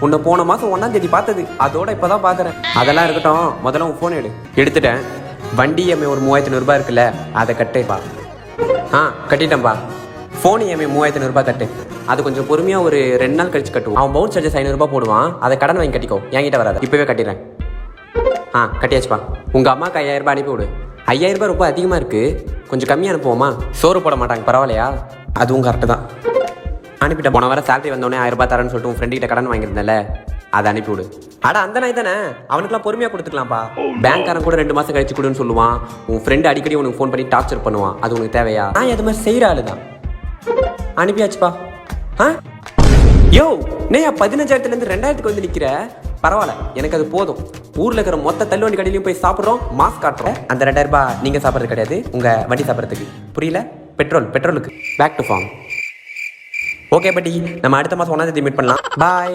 உன்னை போன மாசம் 1ஆம் தேதி பார்த்தது, அதோட இப்பதான் பாக்குறேன். அதெல்லாம் இருக்கட்டும், முதல்ல உன் போன் எடுத்துட்டேன். வண்டி EMI ஒரு 3500 ரூபாய் இருக்குல்ல, அதை கட்டுப்பா. கட்டிட்டேன்பா. ஃபோன் EMI 3500 ரூபாய் கட்டு. அது கொஞ்சம் பொறுமையா ஒரு 2 நாள் கழிச்சு கட்டுவோம். அவன் பவுன் சார்ஜஸ் 500 ரூபாய் போடுவான், அதை கடன் வாங்கி கட்டிக்கோ, என்கிட்ட வராது. இப்பவே கட்டிடுறேன். கட்டியாச்சுப்பா. உங்க அம்மாக்கு 5000 ரூபாய் அனுப்பி விடு. 5000 ரூபாய் ரொம்ப அதிகமா இருக்கு, கொஞ்சம் கம்மியாக அனுப்புவோமா? சோறு போட மாட்டாங்க, பரவாயில்லையா? அதுவும் கரெக்டு தான். அனுப்பிட்டேன். போன வாரம் சேலரி வந்தோடனே 1000 ரூபாய் தரேன்னு சொல்லிட்டு உன் ஃப்ரெண்டு கிட்ட கடன் வாங்கியிருந்தேன்ல, அதை அனுப்பிவிடு. அந்த நாய் தானே, அவனுக்குலாம் பொறுமையாக கொடுத்துக்கலாம்ப்பா. பேங்க்காரன் கூட 2 மாதம் கழிச்சு கொடுன்னு சொல்லுவான். உன் ஃப்ரெண்டு அடிக்கடி உனக்கு ஃபோன் பண்ணி டார்ச்சர் பண்ணுவான். அது உனக்கு தேவையா? நான் அது மாதிரி செய்கிற ஆளு தான். அனுப்பியாச்சுப்பா. யோ நேயா 15,000லேருந்து 2,000க்கு வந்து நிற்கிற? பரவாயில்ல, எனக்கு அது போதும். ஊரில் இருக்கிற மொத்த தள்ளுவண்டி கடையிலையும் போய் சாப்பிட்றோம், மாஸ்க் காட்டுறோம். அந்த 2000 ரூபாய் நீங்கள் சாப்பிட்றது கிடையாது, உங்கள் வண்டி சாப்பிட்றதுக்கு. புரியல? பெட்ரோலுக்கு பேக் டு ஃபார்ம். ஓகே பட்டி, நம்ம அடுத்த மாதம் 1ஆம் தேதி மீட் பண்ணலாம். பாய்.